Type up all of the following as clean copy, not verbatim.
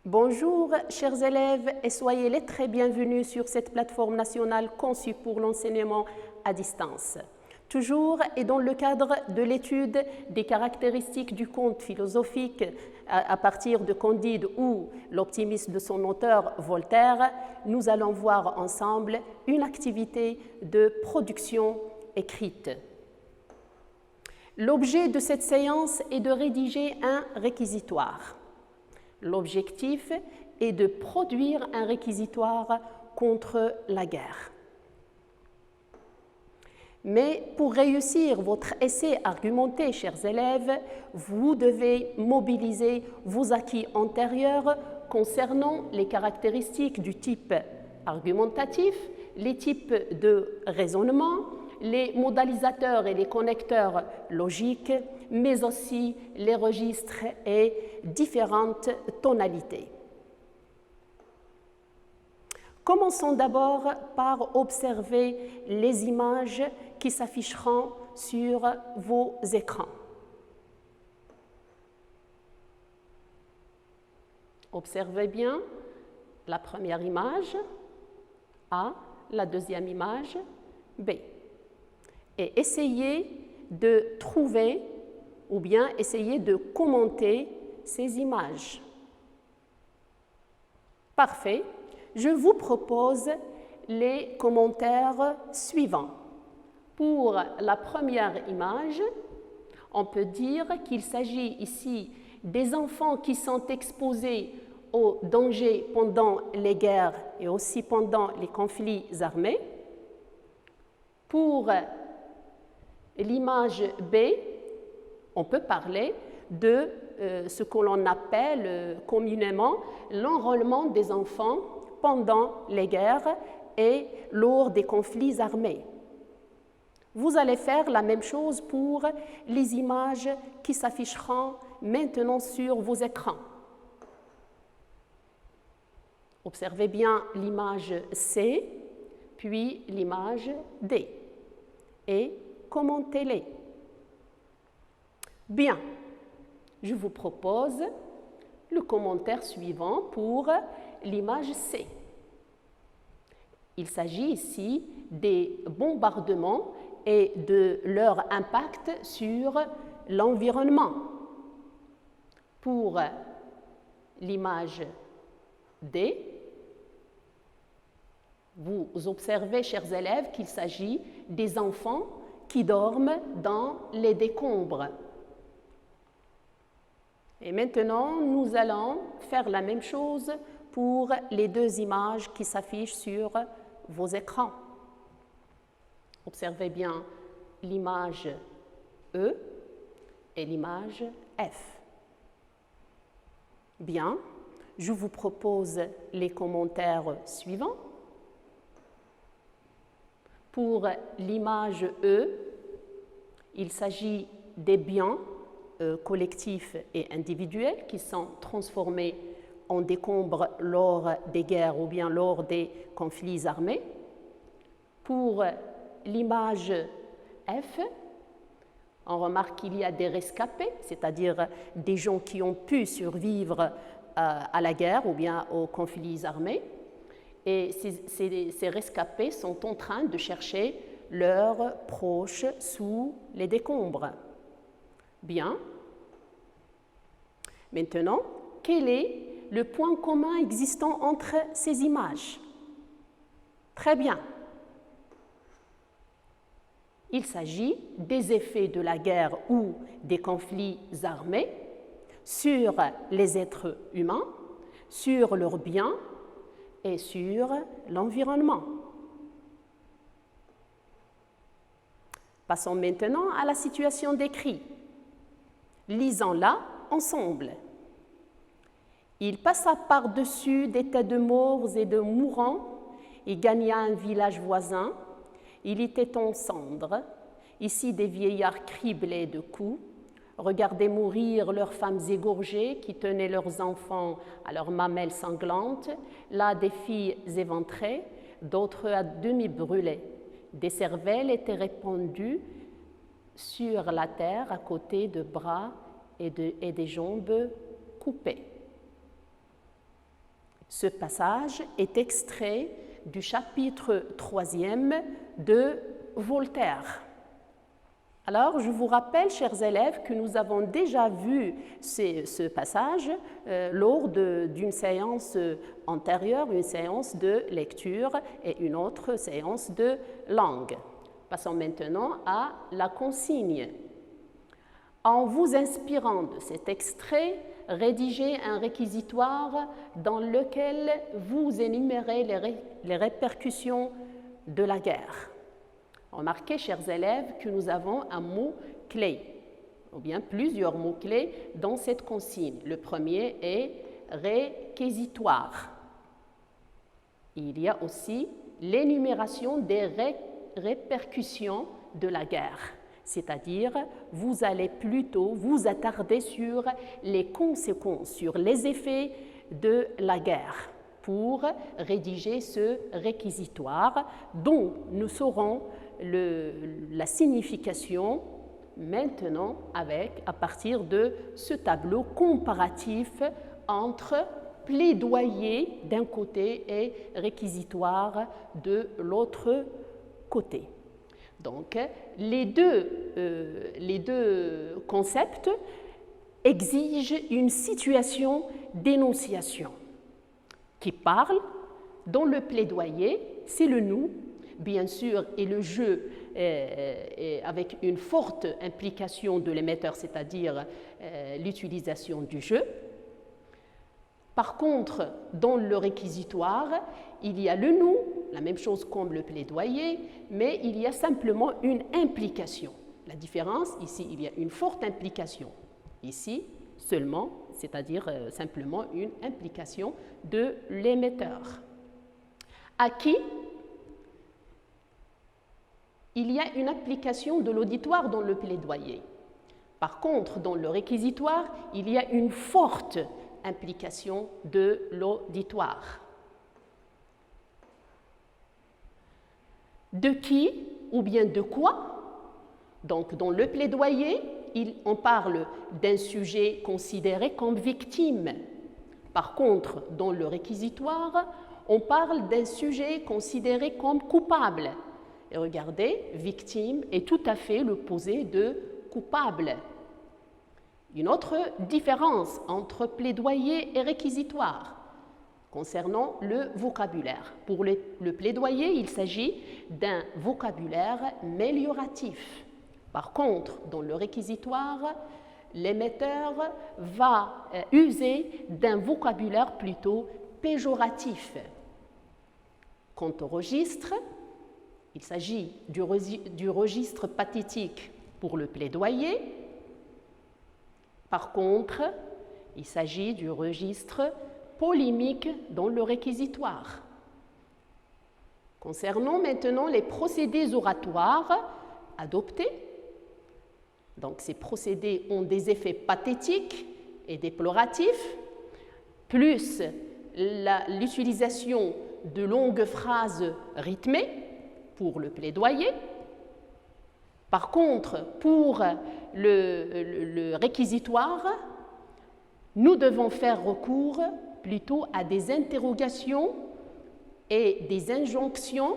Bonjour, chers élèves, et soyez les très bienvenus sur cette plateforme nationale conçue pour l'enseignement à distance. Toujours et dans le cadre de l'étude des caractéristiques du conte philosophique à partir de Candide ou l'optimisme de son auteur Voltaire, nous allons voir ensemble une activité de production écrite. L'objet de cette séance est de rédiger un réquisitoire. L'objectif est de produire un réquisitoire contre la guerre. Mais pour réussir votre essai argumenté, chers élèves, vous devez mobiliser vos acquis antérieurs concernant les caractéristiques du type argumentatif, les types de raisonnement, les modalisateurs et les connecteurs logiques, mais aussi les registres et différentes tonalités. Commençons d'abord par observer les images qui s'afficheront sur vos écrans. Observez bien la première image A, la deuxième image B. Et essayez de trouver ou bien essayez de commenter ces images. Parfait. Je vous propose les commentaires suivants. Pour la première image, on peut dire qu'il s'agit ici des enfants qui sont exposés aux dangers pendant les guerres et aussi pendant les conflits armés. Pour l'image B, on peut parler de ce que l'on appelle communément l'enrôlement des enfants pendant les guerres et lors des conflits armés. Vous allez faire la même chose pour les images qui s'afficheront maintenant sur vos écrans. Observez bien l'image C, puis l'image D, et commentez-les. Bien, je vous propose le commentaire suivant pour l'image C. Il s'agit ici des bombardements et de leur impact sur l'environnement. Pour l'image D, vous observez, chers élèves, qu'il s'agit des enfants qui dorment dans les décombres. Et maintenant, nous allons faire la même chose pour les deux images qui s'affichent sur vos écrans. Observez bien l'image E et l'image F. Bien, je vous propose les commentaires suivants. Pour l'image E, il s'agit des biens collectifs et individuels qui sont transformés en décombres lors des guerres ou bien lors des conflits armés. Pour l'image F, on remarque qu'il y a des rescapés, c'est-à-dire des gens qui ont pu survivre à la guerre ou bien aux conflits armés. Et ces rescapés sont en train de chercher leurs proches sous les décombres. Bien. Maintenant, quel est le point commun existant entre ces images? Très bien. Il s'agit des effets de la guerre ou des conflits armés sur les êtres humains, sur leurs biens et sur l'environnement. Passons maintenant à la situation décrite. Lisons-la ensemble. Il passa par-dessus des tas de morts et de mourants et gagna un village voisin. Il était en cendres. Ici, des vieillards criblés de coups regardaient mourir leurs femmes égorgées qui tenaient leurs enfants à leurs mamelles sanglantes. Là, des filles éventrées, d'autres à demi brûlées. Des cervelles étaient répandues sur la terre à côté de bras et des jambes coupées. Ce passage est extrait du chapitre 3e de Voltaire. Alors, je vous rappelle, chers élèves, que nous avons déjà vu ce passage lors d'une séance antérieure, une séance de lecture et une autre séance de langue. Passons maintenant à la consigne. En vous inspirant de cet extrait, rédigez un réquisitoire dans lequel vous énumérez les répercussions de la guerre. Remarquez, chers élèves, que nous avons un mot-clé, ou bien plusieurs mots-clés dans cette consigne. Le premier est réquisitoire. Il y a aussi l'énumération des répercussions de la guerre, c'est-à-dire vous allez plutôt vous attarder sur les conséquences, sur les effets de la guerre pour rédiger ce réquisitoire dont nous saurons la signification maintenant à partir de ce tableau comparatif entre plaidoyer d'un côté et réquisitoire de l'autre côté. Donc, les deux concepts exigent une situation d'énonciation qui parle. Dans le plaidoyer, c'est le nous, bien sûr, et le je avec une forte implication de l'émetteur, c'est-à-dire l'utilisation du je. Par contre, dans le réquisitoire, il y a le nous, la même chose comme le plaidoyer, mais il y a simplement une implication. La différence, ici, il y a une forte implication. Ici, seulement, c'est-à-dire simplement une implication de l'émetteur. À qui il y a une application de l'auditoire dans le plaidoyer. Par contre, dans le réquisitoire, il y a une forte implication de l'auditoire. De qui ou bien de quoi? Donc, dans le plaidoyer, on parle d'un sujet considéré comme victime. Par contre, dans le réquisitoire, on parle d'un sujet considéré comme coupable. Et regardez, victime est tout à fait l'opposé de coupable. Une autre différence entre plaidoyer et réquisitoire concernant le vocabulaire. Pour le plaidoyer, il s'agit d'un vocabulaire mélioratif. Par contre, dans le réquisitoire, l'émetteur va user d'un vocabulaire plutôt péjoratif. Quant au registre, il s'agit du registre pathétique pour le plaidoyer. Par contre, il s'agit du registre polémique dans le réquisitoire. Concernant maintenant les procédés oratoires adoptés, donc ces procédés ont des effets pathétiques et déploratifs, plus l'utilisation de longues phrases rythmées pour le plaidoyer. Par contre, pour le réquisitoire, nous devons faire recours plutôt à des interrogations et des injonctions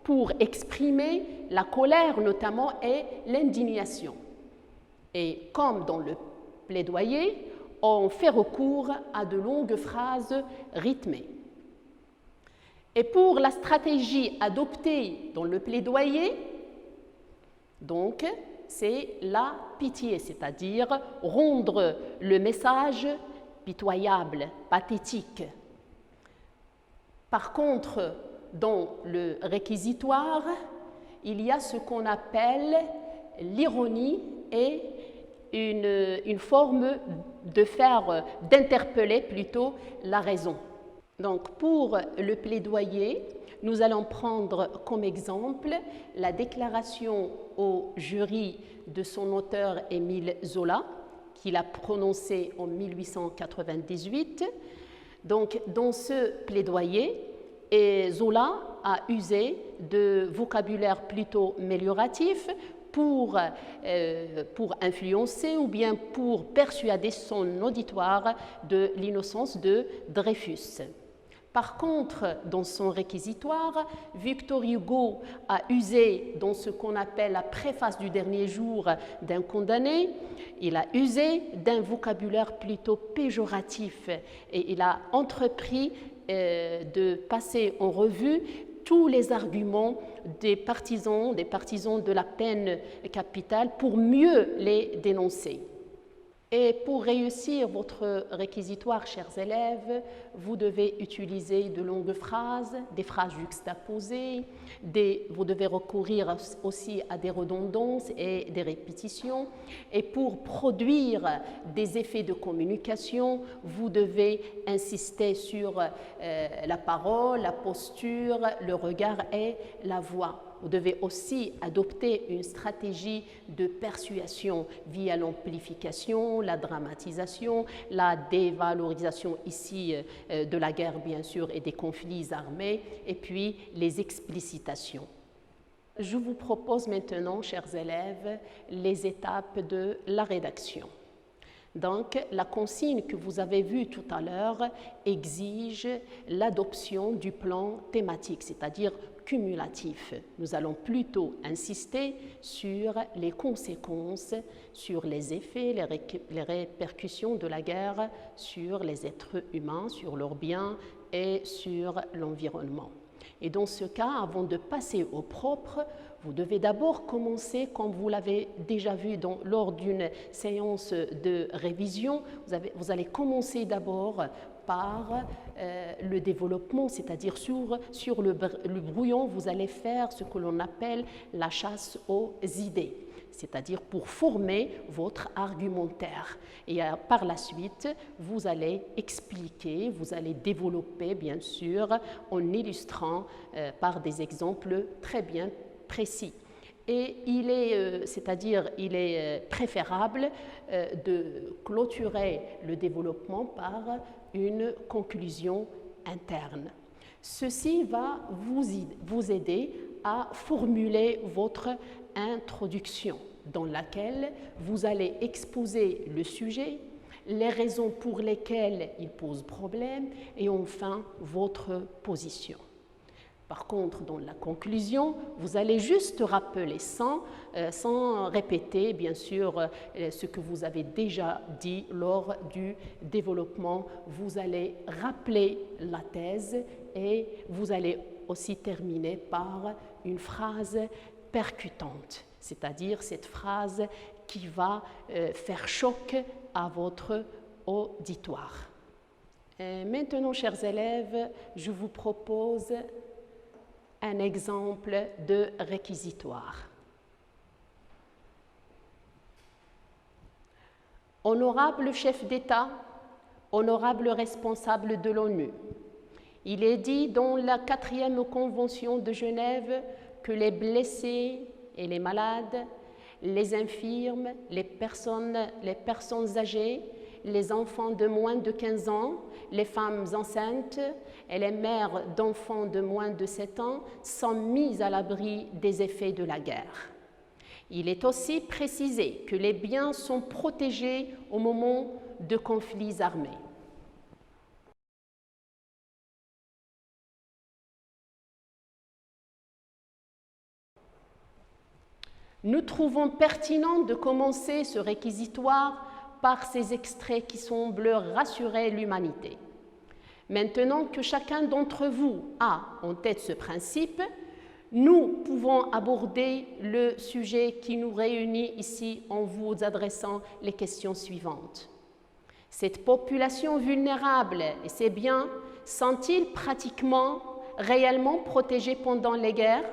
pour exprimer la colère notamment et l'indignation. Et comme dans le plaidoyer, on fait recours à de longues phrases rythmées. Et pour la stratégie adoptée dans le plaidoyer, donc, c'est la pitié, c'est-à-dire rendre le message pitoyable, pathétique. Par contre, dans le réquisitoire, il y a ce qu'on appelle l'ironie et une forme d'interpeller plutôt la raison. Donc, pour le plaidoyer, nous allons prendre comme exemple la déclaration au jury de son auteur Émile Zola, qu'il a prononcée en 1898. Donc, dans ce plaidoyer, Zola a usé de vocabulaire plutôt mélioratif pour influencer ou bien pour persuader son auditoire de l'innocence de Dreyfus. Par contre, dans son réquisitoire, Victor Hugo a usé, dans ce qu'on appelle la préface du dernier jour d'un condamné, il a usé d'un vocabulaire plutôt péjoratif et il a entrepris de passer en revue tous les arguments des partisans de la peine capitale pour mieux les dénoncer. Et pour réussir votre réquisitoire, chers élèves, vous devez utiliser de longues phrases, des phrases juxtaposées, vous devez recourir aussi à des redondances et des répétitions. Et pour produire des effets de communication, vous devez insister sur la parole, la posture, le regard et la voix. Vous devez aussi adopter une stratégie de persuasion via l'amplification, la dramatisation, la dévalorisation ici de la guerre bien sûr et des conflits armés, et puis les explicitations. Je vous propose maintenant, chers élèves, les étapes de la rédaction. Donc, la consigne que vous avez vue tout à l'heure exige l'adoption du plan thématique, c'est-à-dire cumulatif. Nous allons plutôt insister sur les conséquences, sur les effets, les répercussions de la guerre sur les êtres humains, sur leurs biens et sur l'environnement. Et dans ce cas, avant de passer au propre, vous devez d'abord commencer, comme vous l'avez déjà vu lors d'une séance de révision, vous allez commencer d'abord par le développement, c'est-à-dire sur le brouillon, vous allez faire ce que l'on appelle la chasse aux idées, c'est-à-dire pour former votre argumentaire. Et par la suite, vous allez expliquer, vous allez développer, bien sûr, en illustrant par des exemples très bien précis. Et il est préférable de clôturer le développement par une conclusion interne. Ceci va vous aider à formuler votre introduction dans laquelle vous allez exposer le sujet, les raisons pour lesquelles il pose problème et enfin votre position. Par contre, dans la conclusion, vous allez juste rappeler sans répéter, bien sûr, ce que vous avez déjà dit lors du développement. Vous allez rappeler la thèse et vous allez aussi terminer par une phrase percutante, c'est-à-dire cette phrase qui va faire choc à votre auditoire. Et maintenant, chers élèves, je vous propose un exemple de réquisitoire. Honorable chef d'État, honorable responsable de l'ONU, il est dit dans la 4e Convention de Genève que les blessés et les malades, les infirmes, les personnes âgées, les enfants de moins de 15 ans, les femmes enceintes et les mères d'enfants de moins de 7 ans sont mis à l'abri des effets de la guerre. Il est aussi précisé que les biens sont protégés au moment de conflits armés. Nous trouvons pertinent de commencer ce réquisitoire par ces extraits qui semblent rassurer l'humanité. Maintenant que chacun d'entre vous a en tête ce principe, nous pouvons aborder le sujet qui nous réunit ici en vous adressant les questions suivantes. Cette population vulnérable et ses biens sont-ils pratiquement, réellement protégés pendant les guerres?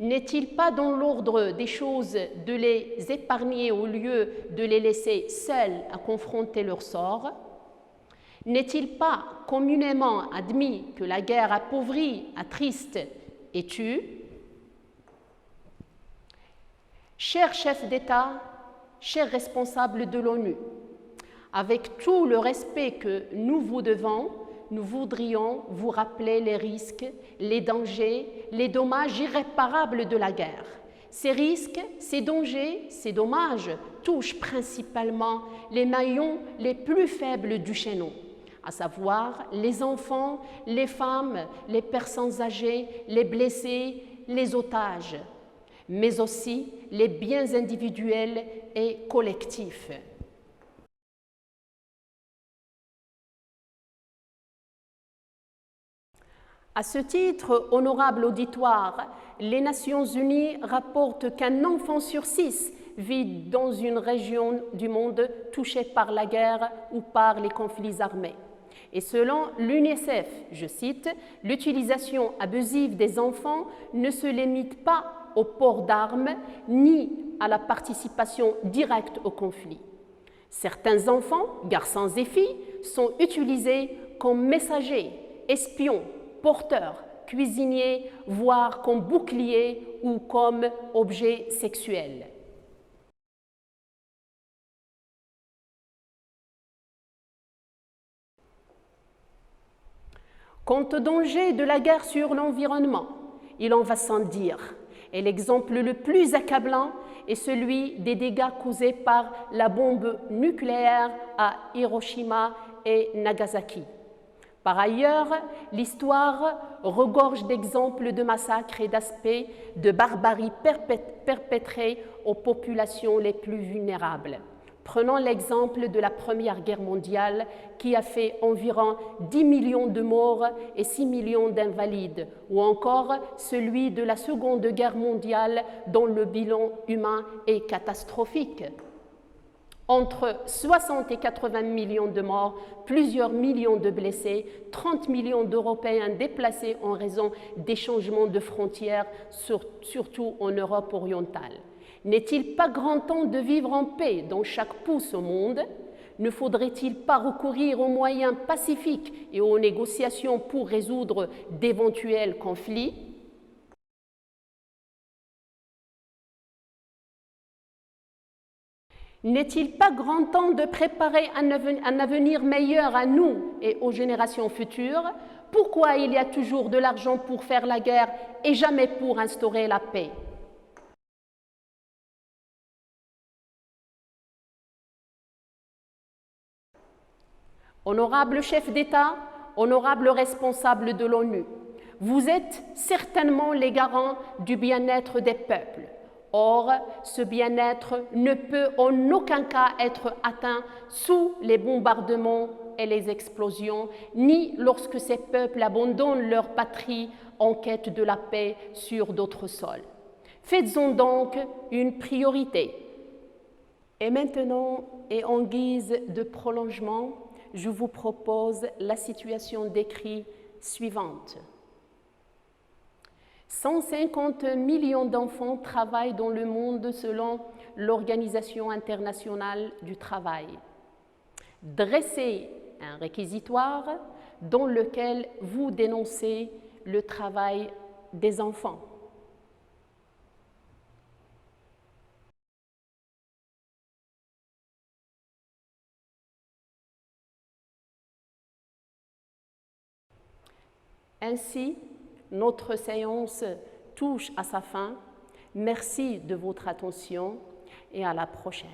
N'est-il pas dans l'ordre des choses de les épargner au lieu de les laisser seuls à confronter leur sort? N'est-il pas communément admis que la guerre appauvrit, attriste et tue? Chers chefs d'État, chers responsables de l'ONU, avec tout le respect que nous vous devons, nous voudrions vous rappeler les risques, les dangers, les dommages irréparables de la guerre. Ces risques, ces dangers, ces dommages touchent principalement les maillons les plus faibles du chaînon, à savoir les enfants, les femmes, les personnes âgées, les blessés, les otages, mais aussi les biens individuels et collectifs. À ce titre, honorable auditoire, les Nations Unies rapportent qu'un enfant sur 6 vit dans une région du monde touchée par la guerre ou par les conflits armés. Et selon l'UNICEF, je cite, « L'utilisation abusive des enfants ne se limite pas au port d'armes ni à la participation directe au conflit. Certains enfants, garçons et filles, sont utilisés comme messagers, espions, porteurs, cuisiniers, voire comme boucliers ou comme objets sexuels. » Quant au danger de la guerre sur l'environnement, il en va sans dire. Et l'exemple le plus accablant est celui des dégâts causés par la bombe nucléaire à Hiroshima et Nagasaki. Par ailleurs, l'histoire regorge d'exemples de massacres et d'aspects de barbarie perpétrés aux populations les plus vulnérables. Prenons l'exemple de la Première Guerre mondiale qui a fait environ 10 millions de morts et 6 millions d'invalides, ou encore celui de la Seconde Guerre mondiale dont le bilan humain est catastrophique. Entre 60 et 80 millions de morts, plusieurs millions de blessés, 30 millions d'Européens déplacés en raison des changements de frontières, surtout en Europe orientale. N'est-il pas grand temps de vivre en paix dans chaque pouce au monde? Ne faudrait-il pas recourir aux moyens pacifiques et aux négociations pour résoudre d'éventuels conflits? N'est-il pas grand temps de préparer un avenir meilleur à nous et aux générations futures? Pourquoi il y a toujours de l'argent pour faire la guerre et jamais pour instaurer la paix? Honorable chef d'État, honorable responsable de l'ONU, vous êtes certainement les garants du bien-être des peuples. Or, ce bien-être ne peut en aucun cas être atteint sous les bombardements et les explosions, ni lorsque ces peuples abandonnent leur patrie en quête de la paix sur d'autres sols. Faites-en donc une priorité. Et maintenant, et en guise de prolongement, je vous propose la situation décrite suivante. 150 millions d'enfants travaillent dans le monde selon l'Organisation internationale du travail. Dressez un réquisitoire dans lequel vous dénoncez le travail des enfants. Ainsi, notre séance touche à sa fin. Merci de votre attention et à la prochaine.